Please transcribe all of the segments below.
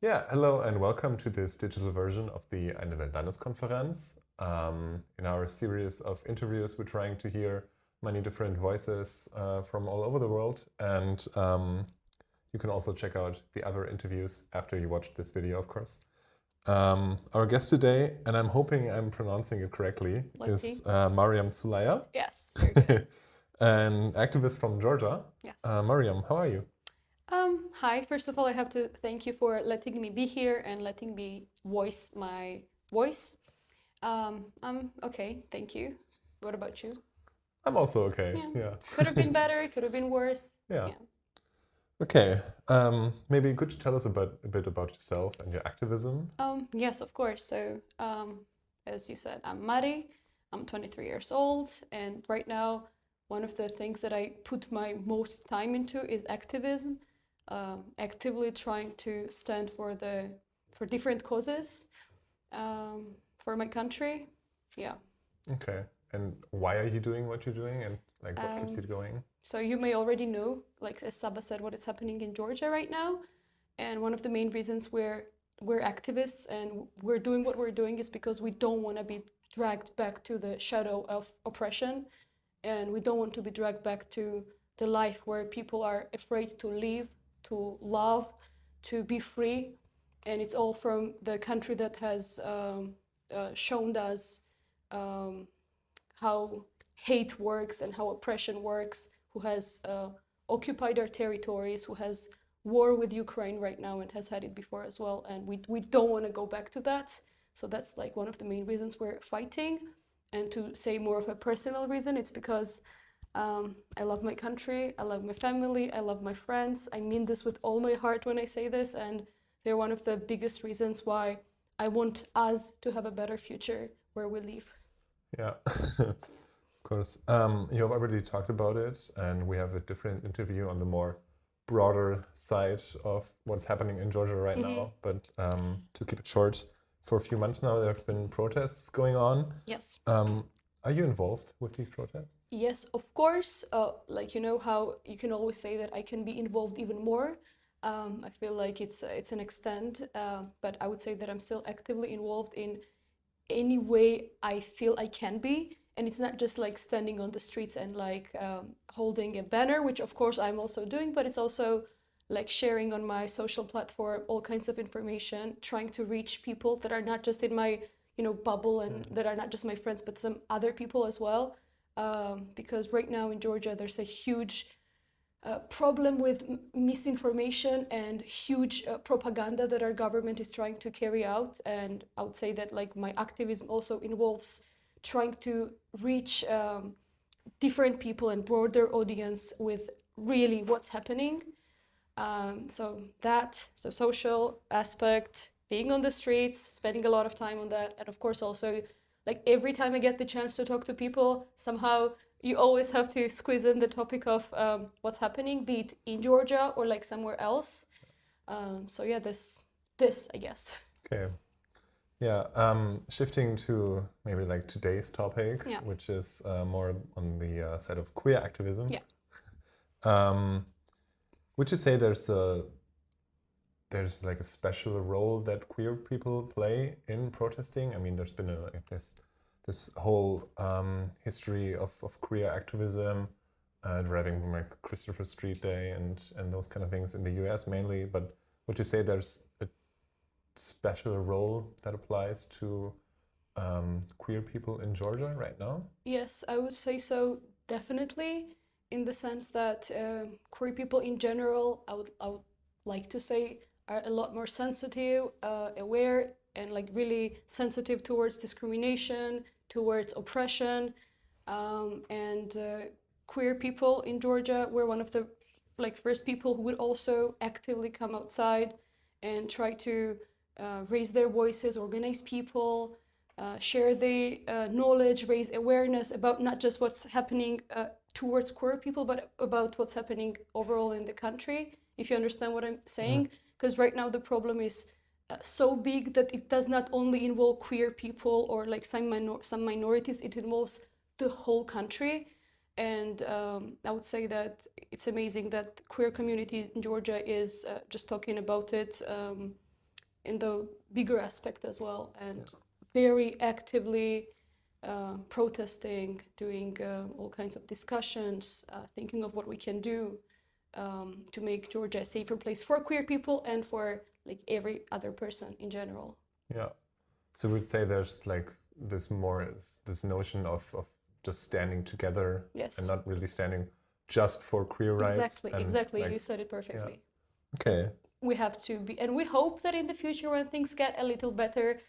Yeah, hello and welcome to this digital version of the Eine-Welt-Landeskonferenz. In our series of interviews, we're trying to hear many different voices from all over the world. And you can also check out the other interviews after you watch this video, of course. Our guest today, and I'm hoping I'm pronouncing it correctly, Let's is see. Mariam Zulaya, Yes, very good. an activist from Georgia. Yes. Mariam, how are you? Hi, first of all, I have to thank you for letting me be here and letting me voice my voice. I'm okay, thank you. What about you? I'm also okay. Yeah. Yeah. Could have been better, could have been worse. Yeah. Yeah. Okay. Maybe could you tell us a bit about yourself and your activism? Yes, of course. So, as you said, I'm Mari. I'm 23 years old, and right now, one of the things that I put my most time into is activism. Actively trying to stand for different causes for my country. Yeah. Okay. And why are you doing what you're doing, and like what keeps you going? So you may already know, like as Saba said, what is happening in Georgia right now. And one of the main reasons we're activists and we're doing what we're doing is because we don't want to be dragged back to the shadow of oppression, and we don't want to be dragged back to the life where people are afraid to live, to love, to be free. And it's all from the country that has shown us um, how hate works and how oppression works, who has occupied our territories, who has war with Ukraine right now and has had it before as well. And we don't want to go back to that. So that's like one of the main reasons we're fighting. And to say more of a personal reason, it's because I love my country, I love my family, I love my friends. I mean this with all my heart when I say this, and they're one of the biggest reasons why I want us to have a better future where we live. Yeah. Of course. You have already talked about it, and we have a different interview on the more broader side of what's happening in Georgia right now. But to keep it short, for a few months now, there have been protests going on. Yes. Are you involved with these protests? Yes, of course. Like you know how you can always say that I can be involved even more. I feel like it's an extent, but I would say that I'm still actively involved in any way I feel I can be. And it's not just like standing on the streets and like holding a banner, which of course I'm also doing, but it's also like sharing on my social platform all kinds of information, trying to reach people that are not just in my bubble and that are not just my friends, but some other people as well. Because right now in Georgia, there's a huge problem with misinformation and huge propaganda that our government is trying to carry out. And I would say that like my activism also involves trying to reach different people and broader audience with really what's happening. So social aspect, being on the streets, spending a lot of time on that, and of course also like every time I get the chance to talk to people, somehow you always have to squeeze in the topic of what's happening, be it in Georgia or like somewhere else. So yeah, this I guess. Okay. Yeah, shifting to maybe like today's topic, Yeah. which is more on the side of queer activism. Yeah. Would you say there's like a special role that queer people play in protesting? I mean, there's been this whole history of queer activism, driving from like Christopher Street Day and those kind of things in the U.S. mainly. But would you say there's a special role that applies to queer people in Georgia right now? Yes, I would say so, definitely, in the sense that queer people in general, I would like to say, are a lot more sensitive, aware, and like really sensitive towards discrimination, towards oppression, and queer people in Georgia were one of the like first people who would also actively come outside and try to raise their voices, organize people, share the knowledge, raise awareness about not just what's happening towards queer people, but about what's happening overall in the country, if you understand what I'm saying. Because right now the problem is so big that it does not only involve queer people or like some minorities, it involves the whole country. And I would say that it's amazing that queer community in Georgia is just talking about it in the bigger aspect as well, and very actively protesting, doing all kinds of discussions, thinking of what we can do to make Georgia a safer place for queer people and for like every other person in general. Yeah. So we'd say there's like this notion of just standing together and not really standing just for queer rights. Exactly. Like, you said it perfectly. Yeah. Okay. We have to be, and we hope that in the future when things get a little better,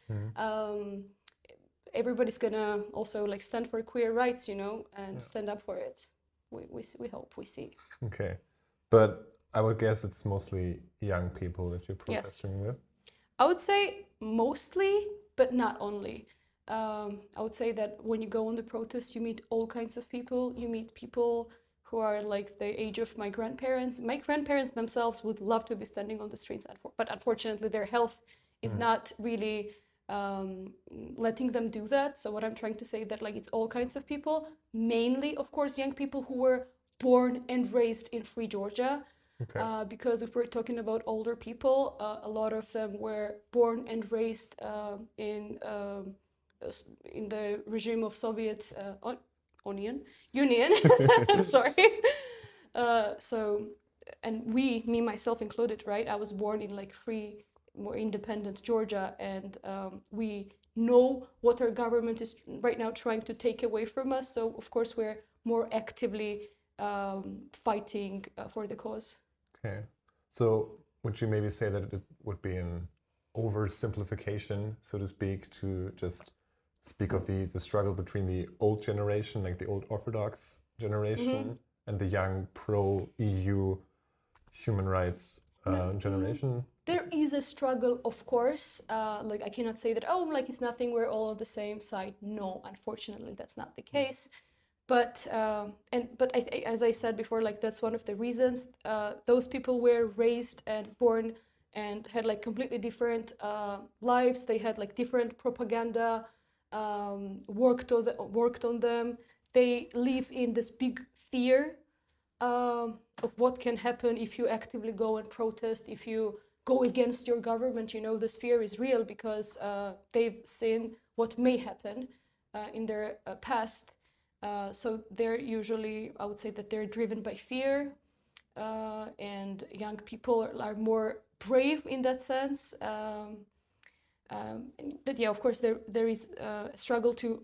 everybody's gonna also like stand for queer rights, and stand up for it. We hope, we see. Okay. But I would guess it's mostly young people that you're protesting with. I would say mostly, but not only. I would say that when you go on the protest, you meet all kinds of people. You meet people who are like the age of my grandparents. My grandparents themselves would love to be standing on the streets, but unfortunately their health is not really letting them do that. So what I'm trying to say that like it's all kinds of people, mainly, of course, young people who were born and raised in Free Georgia. Okay. Because if we're talking about older people, a lot of them were born and raised in the regime of Soviet Union. Sorry. So, and me myself included, right? I was born in like free, more independent Georgia, and we know what our government is right now trying to take away from us. So of course we're more actively fighting for the cause. Okay. So would you maybe say that it would be an oversimplification, so to speak, to just speak of the struggle between the old generation, like the old Orthodox generation, and the young pro-EU human rights generation? There is a struggle, of course. Like I cannot say that, like it's nothing, we're all on the same side. No, unfortunately, that's not the case. But as I said before, like that's one of the reasons. Those people were raised and born and had like completely different lives. They had like different propaganda worked on them. They live in this big fear of what can happen if you actively go and protest, if you go against your government. This fear is real because they've seen what may happen in their past. So they're usually, I would say that they're driven by fear, and young people are more brave in that sense. But yeah, of course, there is a struggle to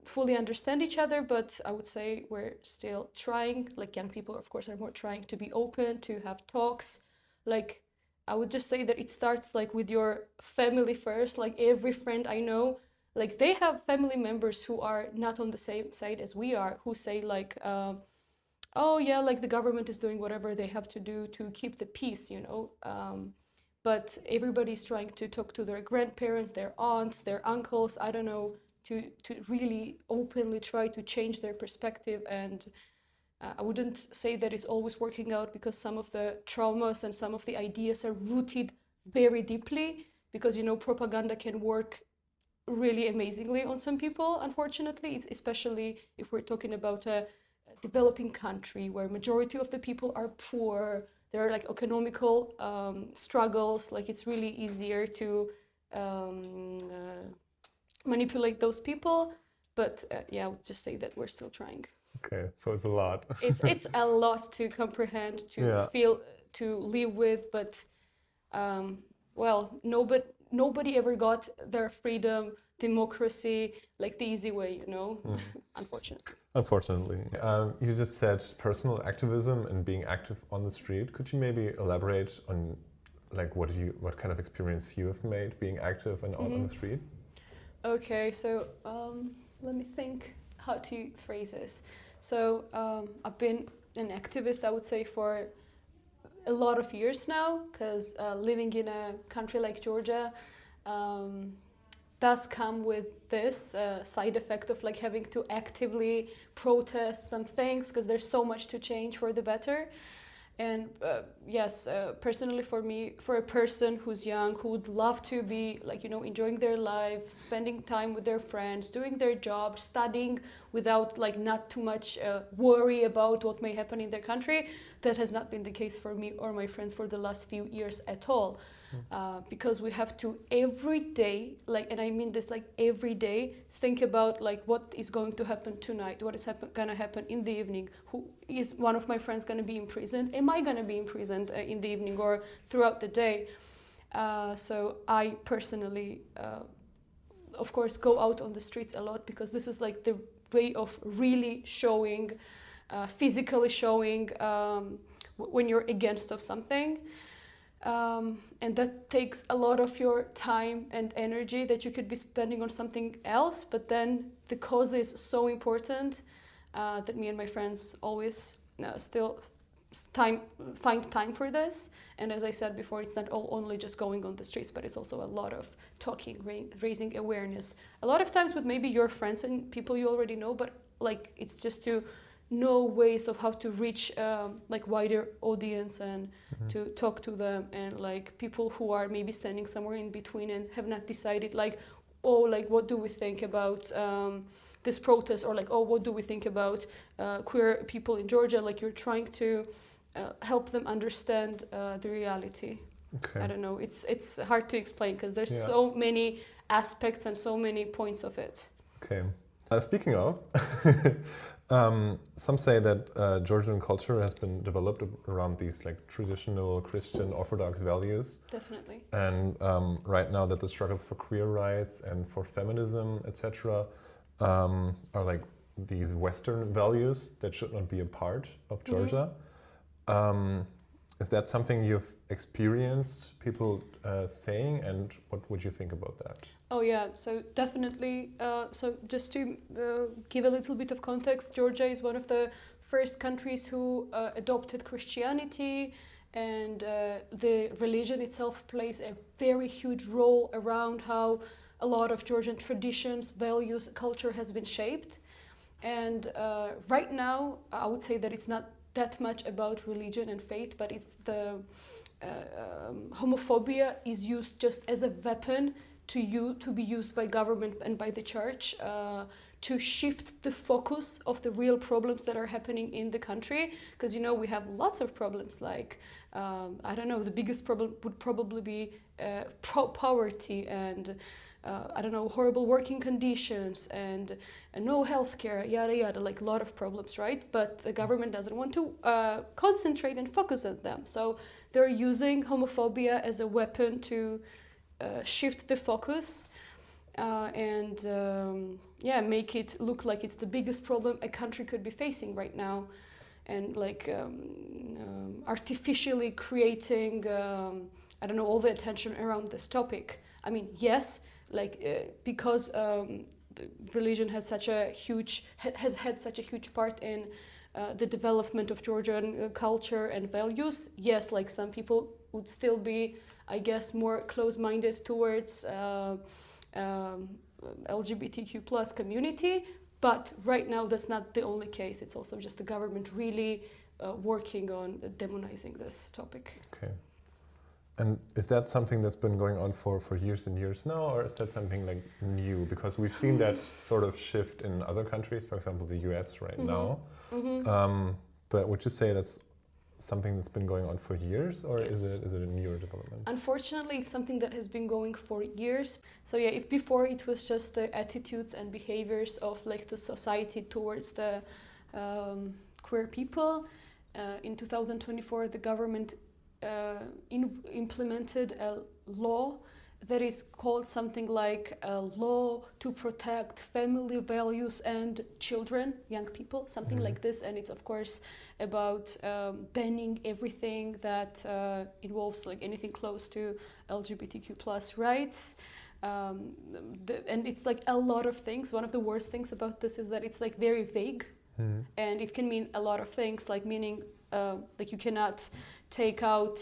fully understand each other, but I would say we're still trying. Like young people, of course, are more trying to be open, to have talks. Like I would just say that it starts like with your family first. Like every friend I know, like they have family members who are not on the same side as we are, who say like, oh yeah, like the government is doing whatever they have to do to keep the peace, but everybody's trying to talk to their grandparents, their aunts, their uncles, I don't know, to really openly try to change their perspective. And I wouldn't say that it's always working out, because some of the traumas and some of the ideas are rooted very deeply, because propaganda can work really amazingly on some people, unfortunately, especially if we're talking about a developing country where majority of the people are poor. There are like economical struggles. Like it's really easier to manipulate those people. But yeah, I would just say that we're still trying. Okay, so it's a lot. it's a lot to comprehend, to feel, to live with. But well, nobody ever got their freedom, democracy, like the easy way, unfortunately. Unfortunately. You just said personal activism and being active on the street. Could you maybe elaborate on like what kind of experience you have made being active and on the street? Okay, so let me think how to phrase this. So I've been an activist, I would say, for a lot of years now, because living in a country like Georgia does come with this side effect of like having to actively protest some things, because there's so much to change for the better. And yes, personally for me, for a person who's young, who would love to be like, enjoying their life, spending time with their friends, doing their job, studying without like not too much worry about what may happen in their country. That has not been the case for me or my friends for the last few years at all. Because we have to every day, like, and I mean this, like every day, think about like what is going to happen tonight, what is gonna happen in the evening, who is one of my friends gonna be imprisoned, am I gonna be imprisoned in the evening or throughout the day. So I personally, of course, go out on the streets a lot, because this is like the way of really showing, physically showing when you're against of something. And that takes a lot of your time and energy that you could be spending on something else, but then the cause is so important that me and my friends always still find time for this. And as I said before, it's not only just going on the streets, but it's also a lot of talking, raising awareness. A lot of times with maybe your friends and people you already know, but like it's just to know ways of how to reach like wider audience and to talk to them, and like people who are maybe standing somewhere in between and have not decided like, oh, like what do we think about this protest, or like, oh, what do we think about queer people in Georgia. Like you're trying to help them understand the reality. Okay. I don't know, it's hard to explain because there's so many aspects and so many points of it. Okay. Speaking of, some say that Georgian culture has been developed around these like traditional Christian Orthodox values. Definitely. And right now that the struggles for queer rights and for feminism, etc., are like these Western values that should not be a part of Georgia. Is that something you've experienced people saying, and what would you think about that? Oh yeah, so definitely. So just to give a little bit of context, Georgia is one of the first countries who adopted Christianity, and the religion itself plays a very huge role around how a lot of Georgian traditions, values, culture has been shaped. And right now, I would say that it's not that much about religion and faith, but it's the homophobia is used just as a weapon to be used by government and by the church to shift the focus of the real problems that are happening in the country. Because, you know, we have lots of problems like, I don't know, the biggest problem would probably be poverty and I don't know, horrible working conditions and no healthcare, yada yada, like a lot of problems, right? But the government doesn't want to concentrate and focus on them. So they're using homophobia as a weapon to shift the focus and make it look like it's the biggest problem a country could be facing right now, and like artificially creating I don't know, all the attention around this topic. I mean, yes, like because religion has such a huge has had such a huge part in the development of Georgian culture and values. Yes, like some people would still be, I guess, more close-minded towards LGBTQ plus community, but right now that's not the only case. It's also just the government really working on demonizing this topic. Okay. And is that something that's been going on for years and years now, or is that something like new? Because we've seen that sort of shift in other countries, for example, the US right now. But would you say that's something that's been going on for years, or Yes. is it a newer development? Unfortunately, it's something that has been going for years. So yeah, if before it was just the attitudes and behaviors of like the society towards the queer people, in 2024 the government implemented a law that is called something like a law to protect family values and children, young people, something like this. And it's of course about banning everything that involves like anything close to LGBTQ plus rights. And it's like a lot of things. One of the worst things about this is that it's like very vague, and it can mean a lot of things, like meaning like you cannot take out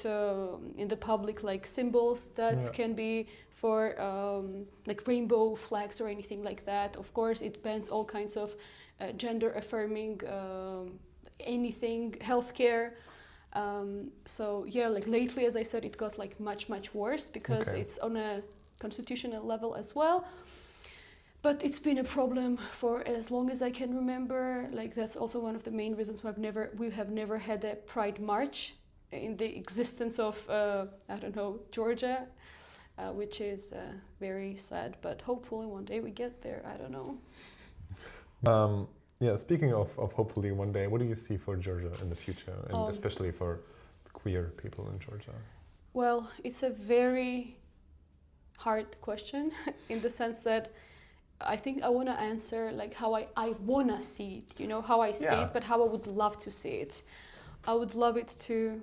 in the public like symbols that can be for like rainbow flags or anything like that. Of course, it bans all kinds of gender affirming anything, healthcare. So yeah, like lately, as I said, it got like much worse because it's on a constitutional level as well. But it's been a problem for as long as I can remember. Like that's also one of the main reasons we have never had a Pride March in the existence of I don't know, Georgia, which is very sad. But hopefully one day we get there. I don't know. Yeah, speaking of hopefully one day, what do you see for Georgia in the future, and especially for queer people in Georgia? Well, it's a very hard question in the sense that I think I want to answer like how I want to see it, you know, how I see it, but how I would love to see it. I would love it to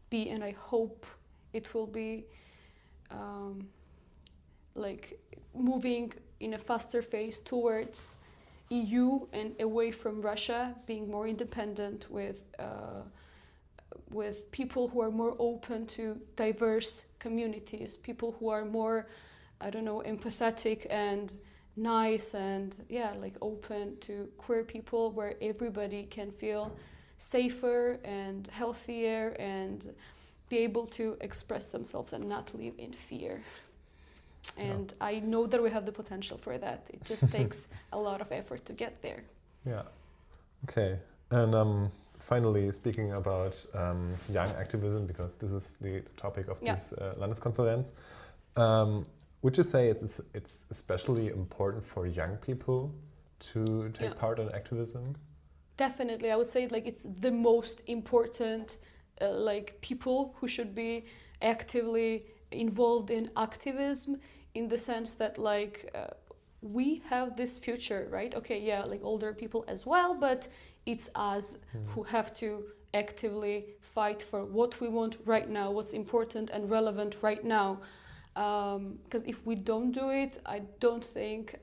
be, and I hope it will be, like moving in a faster phase towards EU and away from Russia, being more independent with people who are more open to diverse communities, people who are more, I don't know, empathetic and nice and like open to queer people, where everybody can feel safer and healthier and be able to express themselves and not live in fear. And I know that we have the potential for that. It just takes a lot of effort to get there. Yeah. Okay. And finally, speaking about young activism, because this is the topic of this Landeskonferenz, would you say it's especially important for young people to take part in activism? Definitely. I would say like it's the most important like people who should be actively involved in activism, in the sense that like we have this future, right? Okay, like older people as well, but it's us who have to actively fight for what we want right now, what's important and relevant right now. Because if we don't do it, I don't think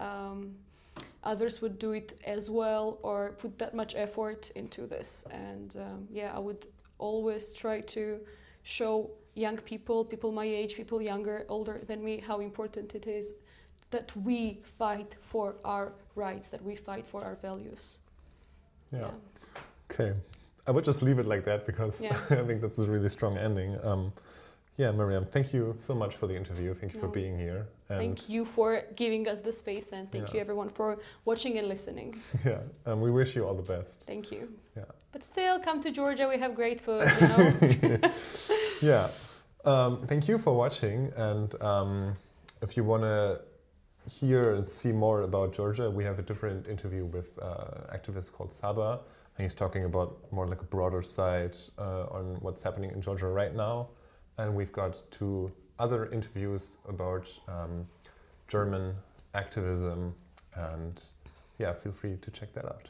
others would do it as well or put that much effort into this. And I would always try to show young people, people my age, people younger, older than me, how important it is that we fight for our rights, that we fight for our values. Yeah. Okay. I would just leave it like that because I think that's a really strong ending. Miriam, thank you so much for the interview. Thank you for being here. And thank you for giving us the space, and thank you everyone for watching and listening. We wish you all the best. Thank you. Yeah. But still, come to Georgia. We have great food, you know. Thank you for watching. And if you want to hear and see more about Georgia, we have a different interview with an activist called Saba. And he's talking about more like a broader side on what's happening in Georgia right now. And we've got 2 other interviews about German activism. And feel free to check that out.